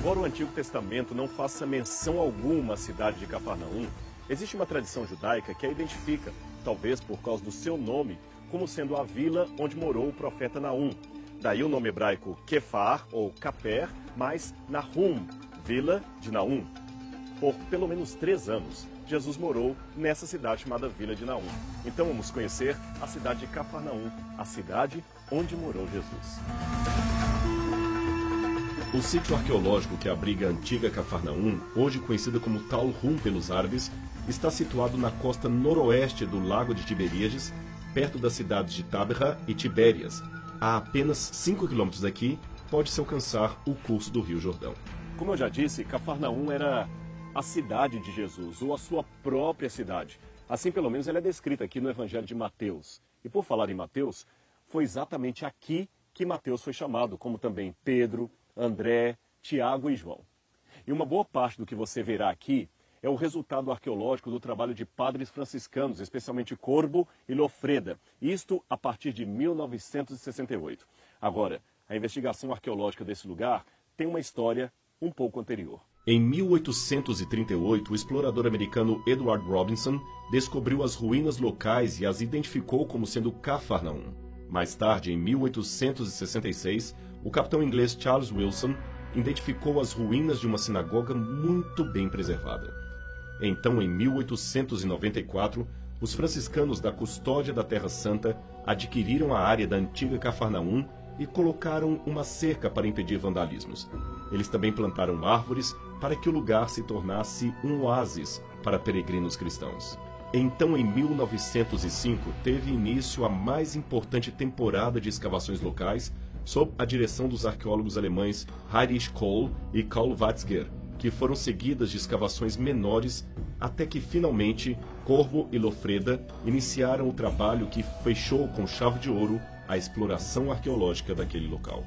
Embora o Antigo Testamento não faça menção alguma à cidade de Cafarnaum, existe uma tradição judaica que a identifica, talvez por causa do seu nome, como sendo a vila onde morou o profeta Naum. Daí o nome hebraico Kefar, ou Caper, mais Nahum, vila de Naum. Por pelo menos 3 anos, Jesus morou nessa cidade chamada Vila de Naum. Então vamos conhecer a cidade de Cafarnaum, a cidade onde morou Jesus. O sítio arqueológico que abriga a antiga Cafarnaum, hoje conhecida como Tal Rum pelos árabes, está situado na costa noroeste do Lago de Tiberíades, perto das cidades de Tabra e Tibérias. A apenas 5 quilômetros daqui, pode-se alcançar o curso do Rio Jordão. Como eu já disse, Cafarnaum era a cidade de Jesus, ou a sua própria cidade. Assim, pelo menos, ela é descrita aqui no Evangelho de Mateus. E por falar em Mateus, foi exatamente aqui que Mateus foi chamado, como também Pedro, André, Tiago e João. E uma boa parte do que você verá aqui é o resultado arqueológico do trabalho de padres franciscanos, especialmente Corbo e Lofreda, isto a partir de 1968. Agora, a investigação arqueológica desse lugar tem uma história um pouco anterior. Em 1838, o explorador americano Edward Robinson descobriu as ruínas locais e as identificou como sendo Cafarnaum. Mais tarde, em 1866, o capitão inglês Charles Wilson identificou as ruínas de uma sinagoga muito bem preservada. Então, em 1894, os franciscanos da Custódia da Terra Santa adquiriram a área da antiga Cafarnaum e colocaram uma cerca para impedir vandalismos. Eles também plantaram árvores para que o lugar se tornasse um oásis para peregrinos cristãos. Então, em 1905, teve início a mais importante temporada de escavações locais sob a direção dos arqueólogos alemães Heinrich Kohl e Karl Watzger, que foram seguidas de escavações menores até que, finalmente, Corbo e Lofreda iniciaram o trabalho que fechou com chave de ouro a exploração arqueológica daquele local.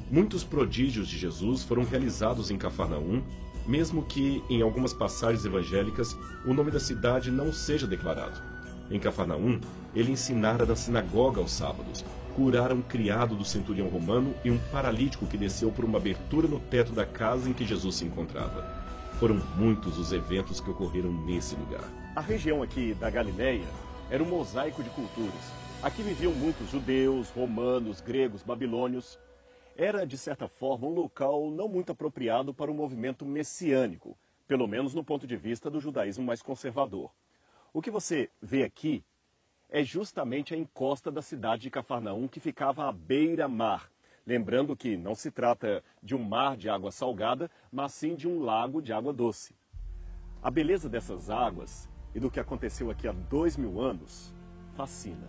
Muitos prodígios de Jesus foram realizados em Cafarnaum, mesmo que, em algumas passagens evangélicas, o nome da cidade não seja declarado. Em Cafarnaum, ele ensinara na sinagoga aos sábados, curara um criado do centurião romano e um paralítico que desceu por uma abertura no teto da casa em que Jesus se encontrava. Foram muitos os eventos que ocorreram nesse lugar. A região aqui da Galileia era um mosaico de culturas. Aqui viviam muitos judeus, romanos, gregos, babilônios. Era, de certa forma, um local não muito apropriado para o movimento messiânico, pelo menos no ponto de vista do judaísmo mais conservador. O que você vê aqui é justamente a encosta da cidade de Cafarnaum, que ficava à beira-mar. Lembrando que não se trata de um mar de água salgada, mas sim de um lago de água doce. A beleza dessas águas e do que aconteceu aqui há 2000 anos fascina.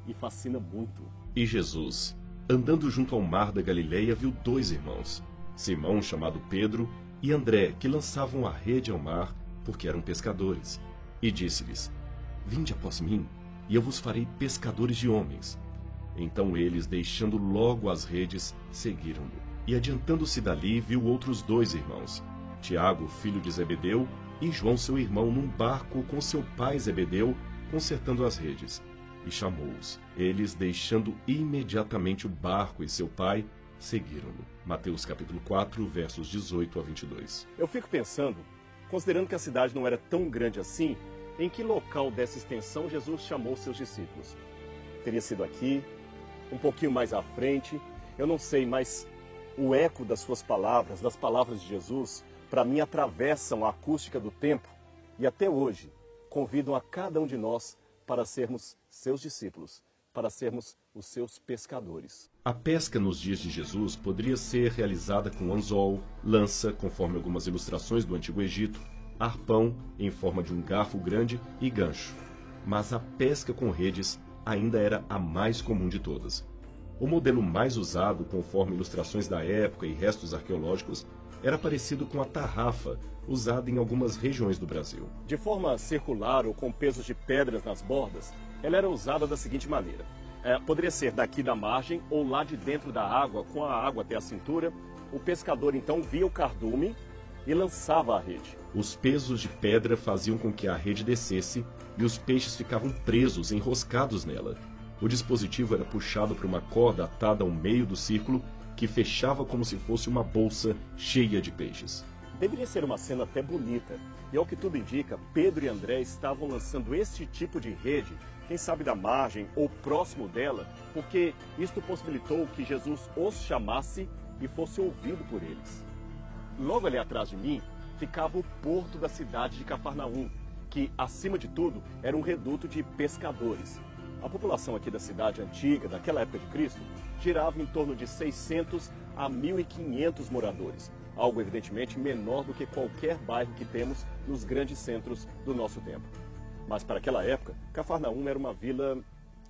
E fascina muito. E Jesus, andando junto ao mar da Galileia, viu 2 irmãos, Simão, chamado Pedro, e André, que lançavam a rede ao mar, porque eram pescadores. E disse-lhes: Vinde após mim, e eu vos farei pescadores de homens. Então eles, deixando logo as redes, seguiram-no. E adiantando-se dali, viu outros 2 irmãos, Tiago, filho de Zebedeu, e João, seu irmão, num barco com seu pai Zebedeu, consertando as redes. E chamou-os. Eles, deixando imediatamente o barco e seu pai, seguiram-no. Mateus capítulo 4, versos 18 a 22. Eu fico pensando, considerando que a cidade não era tão grande assim, em que local dessa extensão Jesus chamou seus discípulos? Teria sido aqui, um pouquinho mais à frente, eu não sei, mas o eco das suas palavras, das palavras de Jesus, para mim atravessam a acústica do tempo e até hoje convidam a cada um de nós para sermos seus discípulos, para sermos os seus pescadores. A pesca nos dias de Jesus poderia ser realizada com anzol, lança, conforme algumas ilustrações do Antigo Egito, arpão, em forma de um garfo grande, e gancho. Mas a pesca com redes ainda era a mais comum de todas. O modelo mais usado, conforme ilustrações da época e restos arqueológicos, era parecido com a tarrafa, usada em algumas regiões do Brasil. De forma circular ou com pesos de pedras nas bordas, ela era usada da seguinte maneira. Poderia ser daqui da margem ou lá de dentro da água, com a água até a cintura. O pescador então via o cardume e lançava a rede. Os pesos de pedra faziam com que a rede descesse e os peixes ficavam presos, enroscados nela. O dispositivo era puxado por uma corda atada ao meio do círculo, que fechava como se fosse uma bolsa cheia de peixes. Deveria ser uma cena até bonita. E ao que tudo indica, Pedro e André estavam lançando esse tipo de rede, quem sabe da margem ou próximo dela, porque isto possibilitou que Jesus os chamasse e fosse ouvido por eles. Logo ali atrás de mim ficava o porto da cidade de Cafarnaum, que, acima de tudo, era um reduto de pescadores. A população aqui da cidade antiga, daquela época de Cristo, girava em torno de 600 a 1.500 moradores, algo evidentemente menor do que qualquer bairro que temos nos grandes centros do nosso tempo. Mas para aquela época, Cafarnaum era uma vila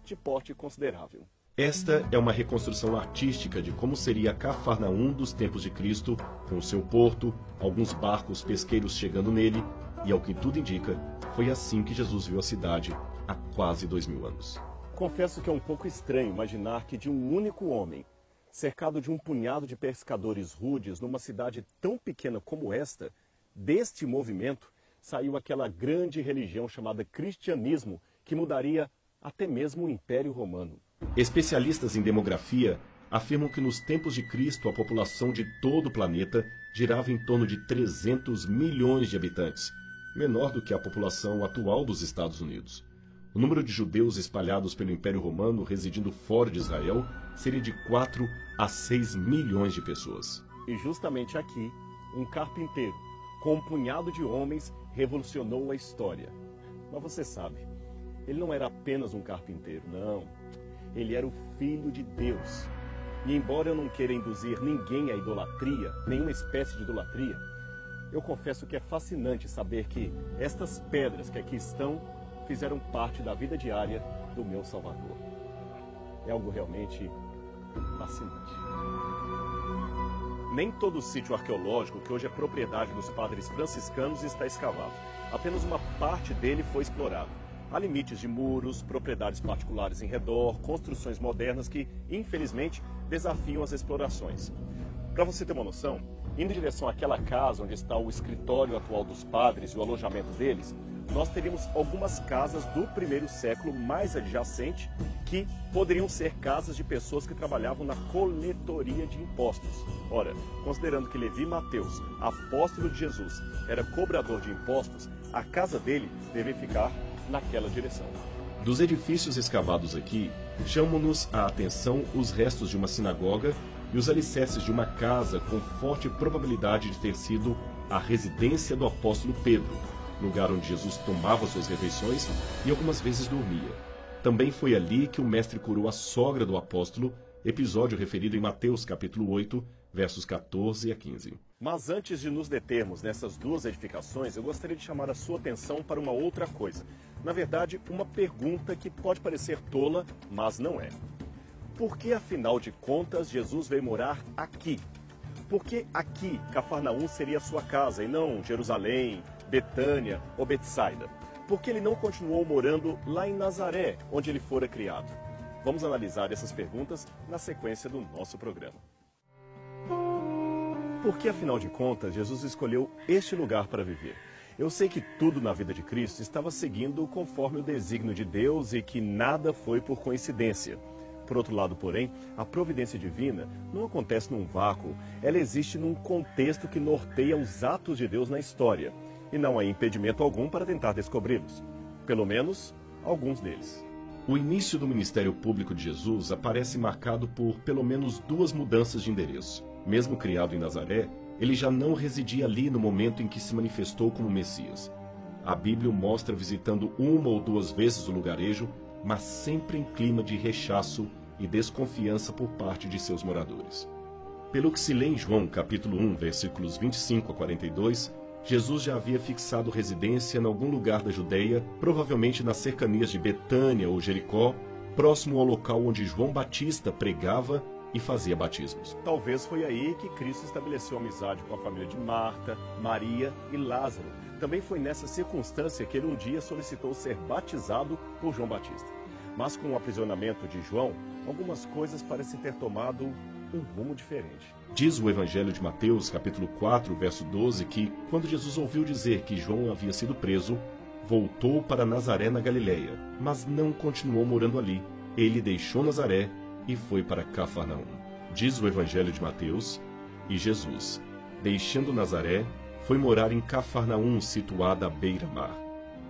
de porte considerável. Esta é uma reconstrução artística de como seria Cafarnaum dos tempos de Cristo, com o seu porto, alguns barcos pesqueiros chegando nele, e ao que tudo indica, foi assim que Jesus viu a cidade há quase 2000 anos. Confesso que é um pouco estranho imaginar que de um único homem, cercado de um punhado de pescadores rudes numa cidade tão pequena como esta, deste movimento saiu aquela grande religião chamada cristianismo, que mudaria até mesmo o Império Romano. Especialistas em demografia afirmam que nos tempos de Cristo a população de todo o planeta girava em torno de 300 milhões de habitantes, menor do que a população atual dos Estados Unidos. O número de judeus espalhados pelo Império Romano residindo fora de Israel seria de 4 a 6 milhões de pessoas. E justamente aqui, um carpinteiro, com um punhado de homens, revolucionou a história. Mas você sabe, ele não era apenas um carpinteiro, não. Ele era o Filho de Deus. E embora eu não queira induzir ninguém à idolatria, nenhuma espécie de idolatria, eu confesso que é fascinante saber que estas pedras que aqui estão fizeram parte da vida diária do meu Salvador. É algo realmente fascinante. Nem todo o sítio arqueológico, que hoje é propriedade dos padres franciscanos, está escavado. Apenas uma parte dele foi explorada. Há limites de muros, propriedades particulares em redor, construções modernas que, infelizmente, desafiam as explorações. Para você ter uma noção, indo em direção àquela casa onde está o escritório atual dos padres e o alojamento deles, nós teríamos algumas casas do primeiro século mais adjacente que poderiam ser casas de pessoas que trabalhavam na coletoria de impostos. Ora, considerando que Levi Mateus, apóstolo de Jesus, era cobrador de impostos, a casa dele deve ficar naquela direção. Dos edifícios escavados aqui, chamam-nos a atenção os restos de uma sinagoga e os alicerces de uma casa com forte probabilidade de ter sido a residência do apóstolo Pedro, lugar onde Jesus tomava suas refeições e algumas vezes dormia. Também foi ali que o mestre curou a sogra do apóstolo, episódio referido em Mateus capítulo 8, versos 14 a 15. Mas antes de nos determos nessas duas edificações, eu gostaria de chamar a sua atenção para uma outra coisa. Na verdade, uma pergunta que pode parecer tola, mas não é. Por que, afinal de contas, Jesus veio morar aqui? Por que aqui, Cafarnaum, seria a sua casa e não Jerusalém, Betânia ou Betsaida? Por que ele não continuou morando lá em Nazaré, onde ele fora criado? Vamos analisar essas perguntas na sequência do nosso programa. Por que, afinal de contas, Jesus escolheu este lugar para viver? Eu sei que tudo na vida de Cristo estava seguindo conforme o desígnio de Deus e que nada foi por coincidência. Por outro lado, porém, a providência divina não acontece num vácuo, ela existe num contexto que norteia os atos de Deus na história. E não há impedimento algum para tentar descobri-los. Pelo menos, alguns deles. O início do ministério público de Jesus aparece marcado por pelo menos duas mudanças de endereço. Mesmo criado em Nazaré, ele já não residia ali no momento em que se manifestou como Messias. A Bíblia o mostra visitando uma ou duas vezes o lugarejo, mas sempre em clima de rechaço e desconfiança por parte de seus moradores. Pelo que se lê em João capítulo 1, versículos 25 a 42, Jesus já havia fixado residência em algum lugar da Judeia, provavelmente nas cercanias de Betânia ou Jericó, próximo ao local onde João Batista pregava e fazia batismos. Talvez foi aí que Cristo estabeleceu amizade com a família de Marta, Maria e Lázaro. Também foi nessa circunstância que ele um dia solicitou ser batizado por João Batista. Mas com o aprisionamento de João, algumas coisas parecem ter tomado um rumo diferente. Diz o Evangelho de Mateus, capítulo 4, verso 12, que, quando Jesus ouviu dizer que João havia sido preso, voltou para Nazaré na Galileia, mas não continuou morando ali. Ele deixou Nazaré e foi para Cafarnaum. Diz o Evangelho de Mateus: e Jesus, deixando Nazaré, foi morar em Cafarnaum, situada à beira-mar.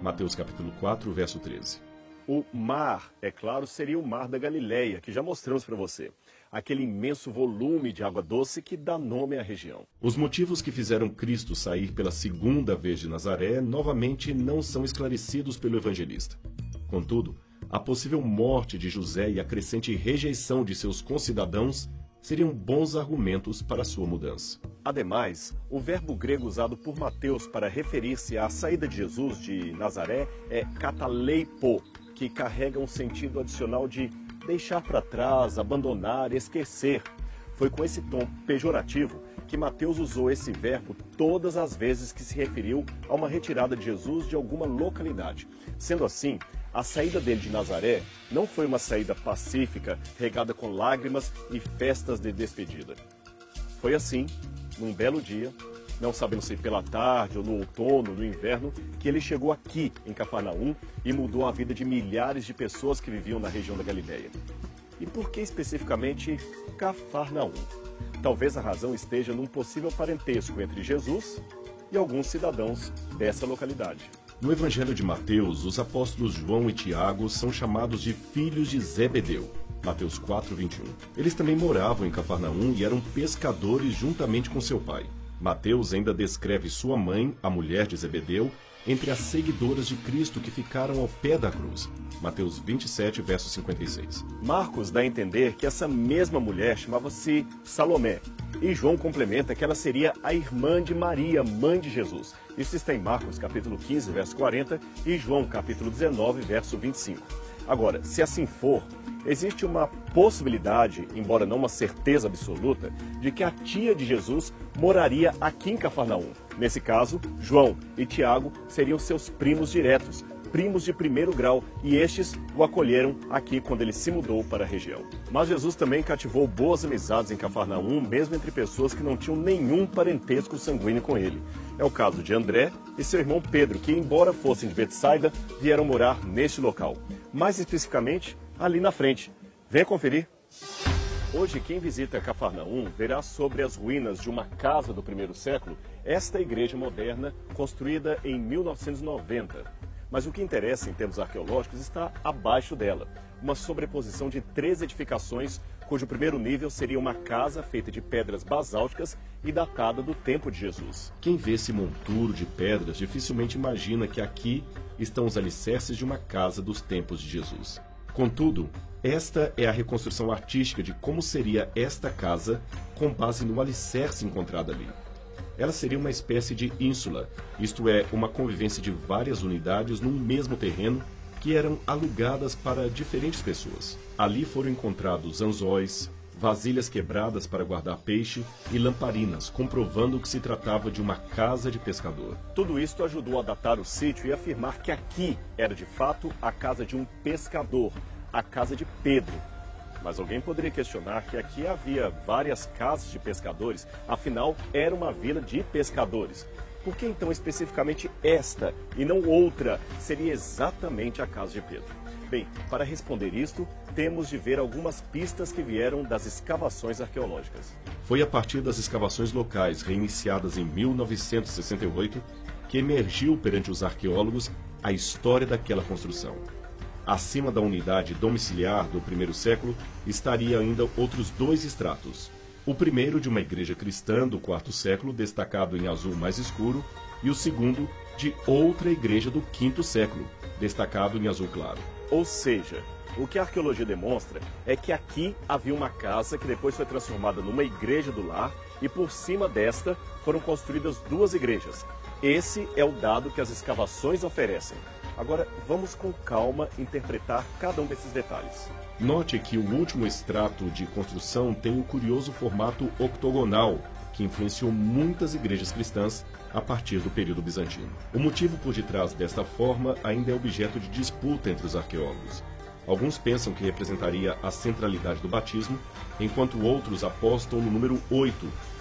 Mateus capítulo 4, verso 13. O mar, é claro, seria o mar da Galileia, que já mostramos para você. Aquele imenso volume de água doce que dá nome à região. Os motivos que fizeram Cristo sair pela segunda vez de Nazaré novamente não são esclarecidos pelo evangelista. Contudo, a possível morte de José e a crescente rejeição de seus concidadãos seriam bons argumentos para sua mudança. Ademais, o verbo grego usado por Mateus para referir-se à saída de Jesus de Nazaré é kataleipo, que carrega um sentido adicional de deixar para trás, abandonar, esquecer. Foi com esse tom pejorativo que Mateus usou esse verbo todas as vezes que se referiu a uma retirada de Jesus de alguma localidade. Sendo assim, a saída dele de Nazaré não foi uma saída pacífica, regada com lágrimas e festas de despedida. Foi assim, num belo dia, não sabemos se pela tarde ou no outono, no inverno, que ele chegou aqui em Cafarnaum e mudou a vida de milhares de pessoas que viviam na região da Galileia. E por que especificamente Cafarnaum? Talvez a razão esteja num possível parentesco entre Jesus e alguns cidadãos dessa localidade. No Evangelho de Mateus, os apóstolos João e Tiago são chamados de filhos de Zebedeu. Mateus 4, 21. Eles também moravam em Cafarnaum e eram pescadores juntamente com seu pai. Mateus ainda descreve sua mãe, a mulher de Zebedeu, entre as seguidoras de Cristo que ficaram ao pé da cruz. Mateus 27, verso 56. Marcos dá a entender que essa mesma mulher chamava-se Salomé. E João complementa que ela seria a irmã de Maria, mãe de Jesus. Isso está em Marcos, capítulo 15, verso 40, e João, capítulo 19, verso 25. Agora, se assim for, existe uma possibilidade, embora não uma certeza absoluta, de que a tia de Jesus moraria aqui em Cafarnaum. Nesse caso, João e Tiago seriam seus primos diretos, primos de primeiro grau, e estes o acolheram aqui quando ele se mudou para a região. Mas Jesus também cativou boas amizades em Cafarnaum, mesmo entre pessoas que não tinham nenhum parentesco sanguíneo com ele. É o caso de André e seu irmão Pedro, que, embora fossem de Betsaida, vieram morar neste local. Mais especificamente, ali na frente. Venha conferir. Hoje, quem visita Cafarnaum verá sobre as ruínas de uma casa do primeiro século esta igreja moderna construída em 1990. Mas o que interessa em termos arqueológicos está abaixo dela. Uma sobreposição de 3 edificações, cujo primeiro nível seria uma casa feita de pedras basálticas e datada do tempo de Jesus. Quem vê esse monturo de pedras dificilmente imagina que aqui estão os alicerces de uma casa dos tempos de Jesus. Contudo, esta é a reconstrução artística de como seria esta casa com base no alicerce encontrado ali. Ela seria uma espécie de ínsula, isto é, uma convivência de várias unidades num mesmo terreno que eram alugadas para diferentes pessoas. Ali foram encontrados anzóis, vasilhas quebradas para guardar peixe e lamparinas, comprovando que se tratava de uma casa de pescador. Tudo isto ajudou a datar o sítio e afirmar que aqui era de fato a casa de um pescador, a casa de Pedro. Mas alguém poderia questionar que aqui havia várias casas de pescadores, afinal era uma vila de pescadores. Por que então especificamente esta e não outra seria exatamente a casa de Pedro? Bem, para responder isto, temos de ver algumas pistas que vieram das escavações arqueológicas. Foi a partir das escavações locais, reiniciadas em 1968, que emergiu perante os arqueólogos a história daquela construção. Acima da unidade domiciliar do primeiro século estaria ainda outros 2 estratos. O primeiro de uma igreja cristã do quarto século, destacado em azul mais escuro, e o segundo de outra igreja do quinto século, destacado em azul claro. Ou seja, o que a arqueologia demonstra é que aqui havia uma casa que depois foi transformada numa igreja do lar e por cima desta foram construídas 2 igrejas. Esse é o dado que as escavações oferecem. Agora, vamos com calma interpretar cada um desses detalhes. Note que o último extrato de construção tem o curioso formato octogonal, que influenciou muitas igrejas cristãs a partir do período bizantino. O motivo por detrás desta forma ainda é objeto de disputa entre os arqueólogos. Alguns pensam que representaria a centralidade do batismo, enquanto outros apostam no número 8,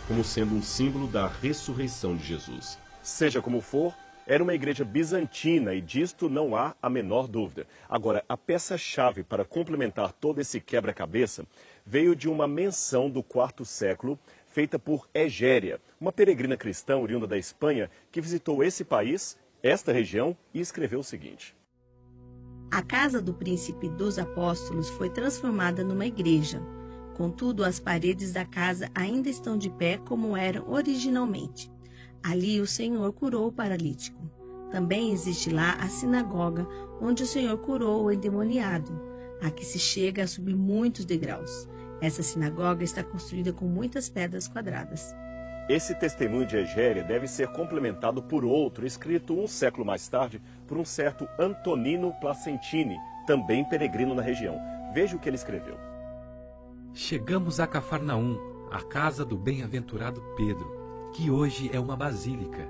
como sendo um símbolo da ressurreição de Jesus. Seja como for, Era uma igreja bizantina e disto não há a menor dúvida. Agora, a peça-chave para complementar todo esse quebra-cabeça veio de uma menção do IV século feita por Egéria, uma peregrina cristã oriunda da Espanha que visitou esse país, esta região, e escreveu o seguinte: A casa do príncipe dos apóstolos foi transformada numa igreja. Contudo, as paredes da casa ainda estão de pé como eram originalmente. Ali o Senhor curou o paralítico. Também existe lá a sinagoga, onde o Senhor curou o endemoniado. Aqui se chega a subir muitos degraus. Essa sinagoga está construída com muitas pedras quadradas. Esse testemunho de Egéria deve ser complementado por outro, escrito um século mais tarde por um certo Antonino Placentini, também peregrino na região. Veja o que ele escreveu. Chegamos a Cafarnaum, a casa do bem-aventurado Pedro, que hoje é uma basílica.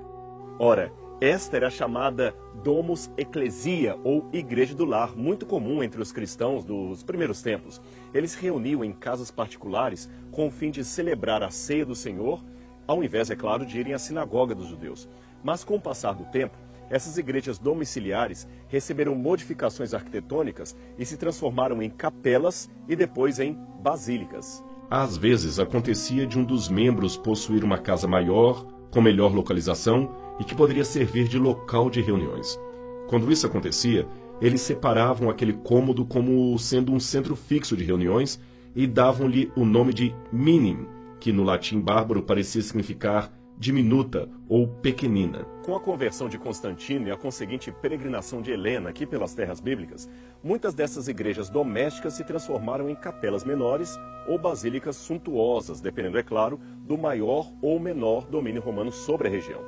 Ora, esta era a chamada Domus Ecclesia, ou Igreja do Lar, muito comum entre os cristãos dos primeiros tempos. Eles se reuniam em casas particulares com o fim de celebrar a ceia do Senhor, ao invés, é claro, de irem à sinagoga dos judeus. Mas com o passar do tempo, essas igrejas domiciliares receberam modificações arquitetônicas e se transformaram em capelas e depois em basílicas. Às vezes acontecia de um dos membros possuir uma casa maior, com melhor localização e que poderia servir de local de reuniões. Quando isso acontecia, eles separavam aquele cômodo como sendo um centro fixo de reuniões e davam-lhe o nome de minim, que no latim bárbaro parecia significar diminuta ou pequenina. Com a conversão de Constantino e a conseguinte peregrinação de Helena aqui pelas terras bíblicas, muitas dessas igrejas domésticas se transformaram em capelas menores ou basílicas suntuosas, dependendo, é claro, do maior ou menor domínio romano sobre a região.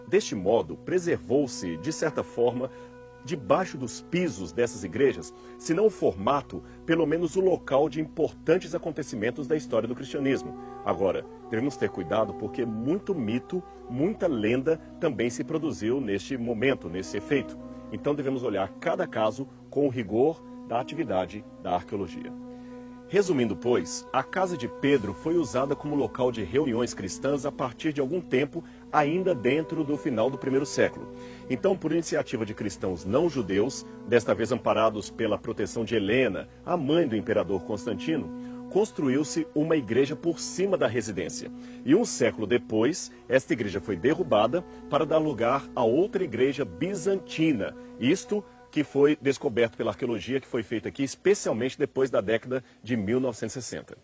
Deste modo, preservou-se, de certa forma, debaixo dos pisos dessas igrejas, se não o formato, pelo menos o local de importantes acontecimentos da história do cristianismo. Agora, devemos ter cuidado porque muito mito, muita lenda também se produziu neste momento, nesse efeito. Então devemos olhar cada caso com o rigor da atividade da arqueologia. Resumindo, pois, a casa de Pedro foi usada como local de reuniões cristãs a partir de algum tempo, ainda dentro do final do primeiro século. Então, por iniciativa de cristãos não judeus, desta vez amparados pela proteção de Helena, a mãe do imperador Constantino, construiu-se uma igreja por cima da residência. E um século depois, esta igreja foi derrubada para dar lugar a outra igreja bizantina. Isto que foi descoberto pela arqueologia, que foi feita aqui especialmente depois da década de 1960.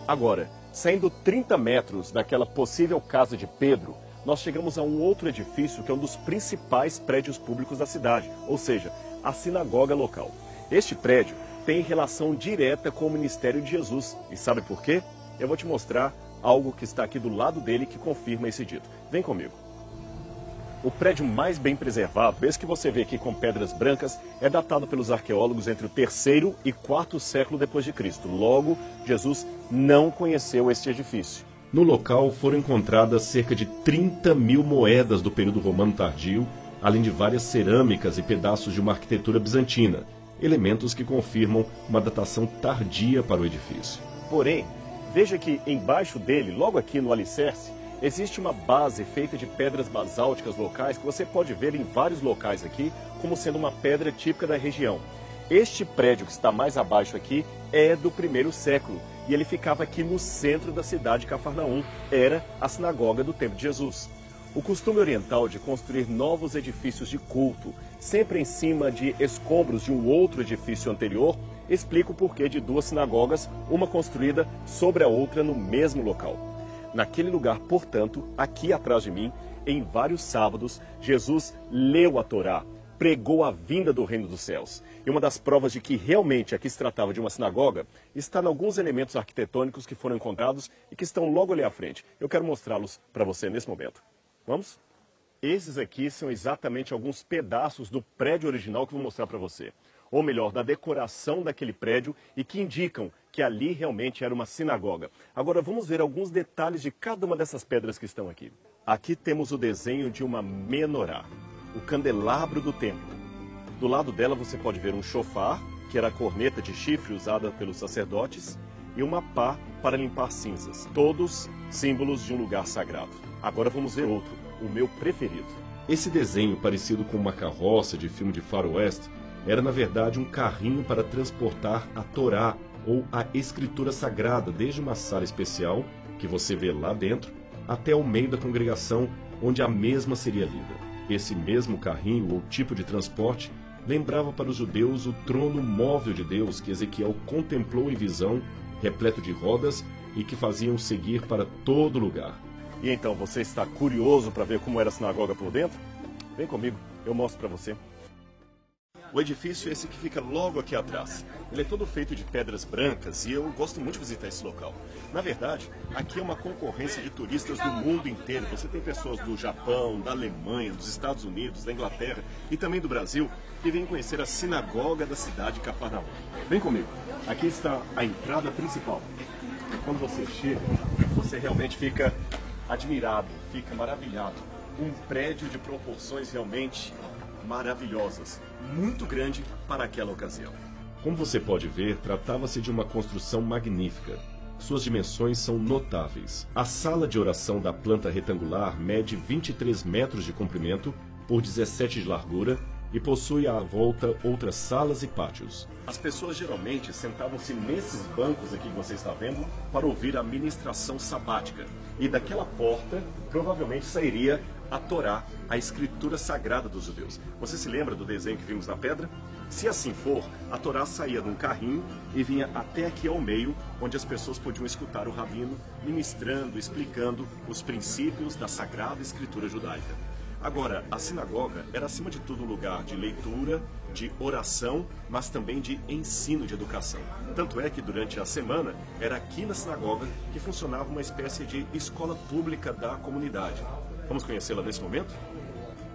Agora, saindo 30 metros daquela possível casa de Pedro, nós chegamos a um outro edifício que é um dos principais prédios públicos da cidade, ou seja, a sinagoga local. Este prédio tem relação direta com o ministério de Jesus. E sabe por quê? Eu vou te mostrar algo que está aqui do lado dele que confirma esse dito. Vem comigo. O prédio mais bem preservado, esse que você vê aqui com pedras brancas, é datado pelos arqueólogos entre o terceiro e quarto século depois de Cristo. Logo, Jesus não conheceu este edifício. No local foram encontradas cerca de 30 mil moedas do período romano tardio, além de várias cerâmicas e pedaços de uma arquitetura bizantina, elementos que confirmam uma datação tardia para o edifício. Porém, veja que embaixo dele, logo aqui no alicerce, existe uma base feita de pedras basálticas locais que você pode ver em vários locais aqui como sendo uma pedra típica da região. Este prédio que está mais abaixo aqui é do primeiro século e ele ficava aqui no centro da cidade de Cafarnaum. Era a sinagoga do tempo de Jesus. O costume oriental de construir novos edifícios de culto, sempre em cima de escombros de um outro edifício anterior, explica o porquê de duas sinagogas, uma construída sobre a outra no mesmo local. Naquele lugar, portanto, aqui atrás de mim, em vários sábados, Jesus leu a Torá, pregou a vinda do reino dos céus. E uma das provas de que realmente aqui se tratava de uma sinagoga está em alguns elementos arquitetônicos que foram encontrados e que estão logo ali à frente. Eu quero mostrá-los para você nesse momento. Vamos? Esses aqui são exatamente alguns pedaços do prédio original que eu vou mostrar para você. Ou melhor, da decoração daquele prédio e que indicam que ali realmente era uma sinagoga. Agora vamos ver alguns detalhes de cada uma dessas pedras que estão aqui. Aqui temos o desenho de uma menorá, o candelabro do templo. Do lado dela você pode ver um shofar, que era a corneta de chifre usada pelos sacerdotes, e uma pá, para limpar cinzas, todos símbolos de um lugar sagrado. Agora vamos ver outro, o meu preferido. Esse desenho, parecido com uma carroça de filme de faroeste, era na verdade um carrinho para transportar a Torá, ou a Escritura Sagrada, desde uma sala especial, que você vê lá dentro, até o meio da congregação, onde a mesma seria lida. Esse mesmo carrinho ou tipo de transporte lembrava para os judeus o trono móvel de Deus que Ezequiel contemplou em visão, repleto de rodas e que faziam seguir para todo lugar. E então, você está curioso para ver como era a sinagoga por dentro? Vem comigo, eu mostro para você. O edifício é esse que fica logo aqui atrás. Ele é todo feito de pedras brancas e eu gosto muito de visitar esse local. Na verdade, aqui é uma concorrência de turistas do mundo inteiro. Você tem pessoas do Japão, da Alemanha, dos Estados Unidos, da Inglaterra e também do Brasil que vêm conhecer a sinagoga da cidade de Cafarnaum. Vem comigo. Aqui está a entrada principal. Quando você chega, você realmente fica admirado, fica maravilhado. Um prédio de proporções realmente maravilhosas, muito grande para aquela ocasião. Como você pode ver, tratava-se de uma construção magnífica. Suas dimensões são notáveis. A sala de oração da planta retangular mede 23 metros de comprimento por 17 de largura e possui à volta outras salas e pátios. As pessoas geralmente sentavam-se nesses bancos aqui que você está vendo para ouvir a ministração sabática. E daquela porta, provavelmente sairia a Torá, a escritura sagrada dos judeus. Você se lembra do desenho que vimos na pedra? Se assim for, a Torá saía de um carrinho e vinha até aqui ao meio, onde as pessoas podiam escutar o rabino ministrando, explicando os princípios da sagrada escritura judaica. Agora, a sinagoga era acima de tudo um lugar de leitura, de oração, mas também de ensino de educação. Tanto é que durante a semana era aqui na sinagoga que funcionava uma espécie de escola pública da comunidade. Vamos conhecê-la nesse momento?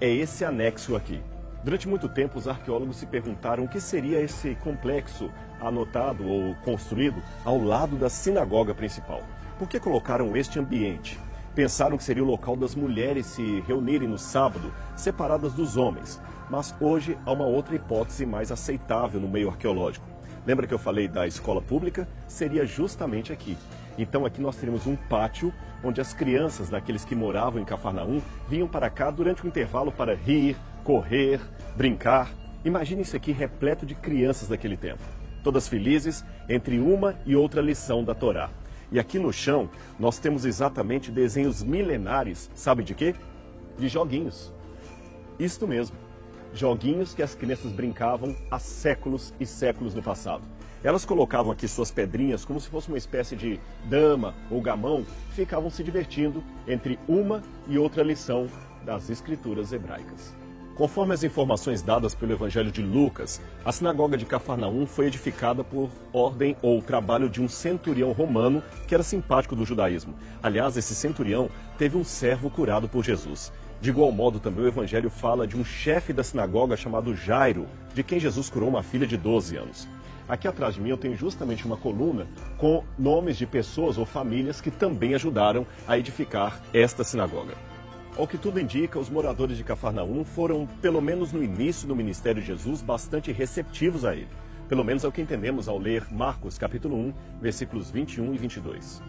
É esse anexo aqui. Durante muito tempo, os arqueólogos se perguntaram o que seria esse complexo anotado ou construído ao lado da sinagoga principal. Por que colocaram este ambiente? Pensaram que seria o local das mulheres se reunirem no sábado, separadas dos homens. Mas hoje há uma outra hipótese mais aceitável no meio arqueológico. Lembra que eu falei da escola pública? Seria justamente aqui. Então aqui nós teríamos um pátio onde as crianças daqueles que moravam em Cafarnaum vinham para cá durante o intervalo para rir, correr, brincar. Imagine isso aqui repleto de crianças daquele tempo. Todas felizes entre uma e outra lição da Torá. E aqui no chão nós temos exatamente desenhos milenares, sabe de quê? De joguinhos. Isto mesmo, joguinhos que as crianças brincavam há séculos e séculos no passado. Elas colocavam aqui suas pedrinhas como se fosse uma espécie de dama ou gamão, e ficavam se divertindo entre uma e outra lição das escrituras hebraicas. Conforme as informações dadas pelo Evangelho de Lucas, a sinagoga de Cafarnaum foi edificada por ordem ou trabalho de um centurião romano que era simpático do judaísmo. Aliás, esse centurião teve um servo curado por Jesus. De igual modo, também o Evangelho fala de um chefe da sinagoga chamado Jairo, de quem Jesus curou uma filha de 12 anos. Aqui atrás de mim eu tenho justamente uma coluna com nomes de pessoas ou famílias que também ajudaram a edificar esta sinagoga. Ao que tudo indica, os moradores de Cafarnaum foram, pelo menos no início do ministério de Jesus, bastante receptivos a ele. Pelo menos é o que entendemos ao ler Marcos, capítulo 1, versículos 21 e 22.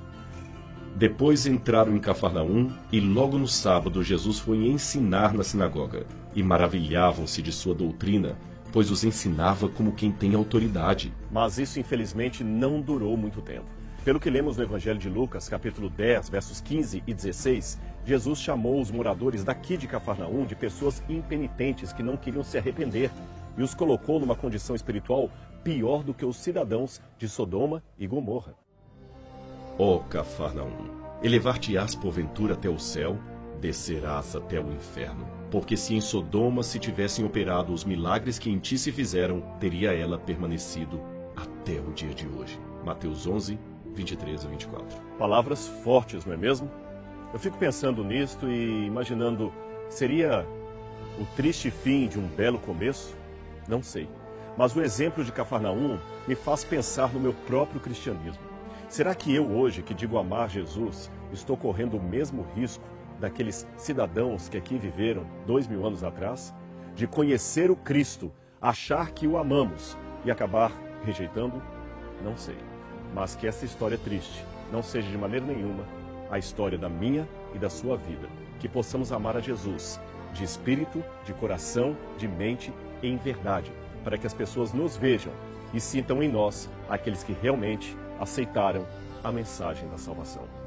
Depois entraram em Cafarnaum e logo no sábado Jesus foi ensinar na sinagoga. E maravilhavam-se de sua doutrina, pois os ensinava como quem tem autoridade. Mas isso, infelizmente, não durou muito tempo. Pelo que lemos no Evangelho de Lucas, capítulo 10, versos 15 e 16, Jesus chamou os moradores daqui de Cafarnaum de pessoas impenitentes que não queriam se arrepender e os colocou numa condição espiritual pior do que os cidadãos de Sodoma e Gomorra. Ó Cafarnaum, elevar-te-ás porventura até o céu, descerás até o inferno. Porque se em Sodoma se tivessem operado os milagres que em ti se fizeram, teria ela permanecido até o dia de hoje. Mateus 11, 23 a 24. Palavras fortes, não é mesmo? Eu fico pensando nisto e imaginando, seria o triste fim de um belo começo? Não sei. Mas o exemplo de Cafarnaum me faz pensar no meu próprio cristianismo. Será que eu hoje, que digo amar Jesus, estou correndo o mesmo risco daqueles cidadãos que aqui viveram 2000 anos atrás? De conhecer o Cristo, achar que o amamos e acabar rejeitando? Não sei. Mas que essa história triste não seja de maneira nenhuma a história da minha e da sua vida. Que possamos amar a Jesus, de espírito, de coração, de mente e em verdade, para que as pessoas nos vejam e sintam em nós aqueles que realmente aceitaram a mensagem da salvação.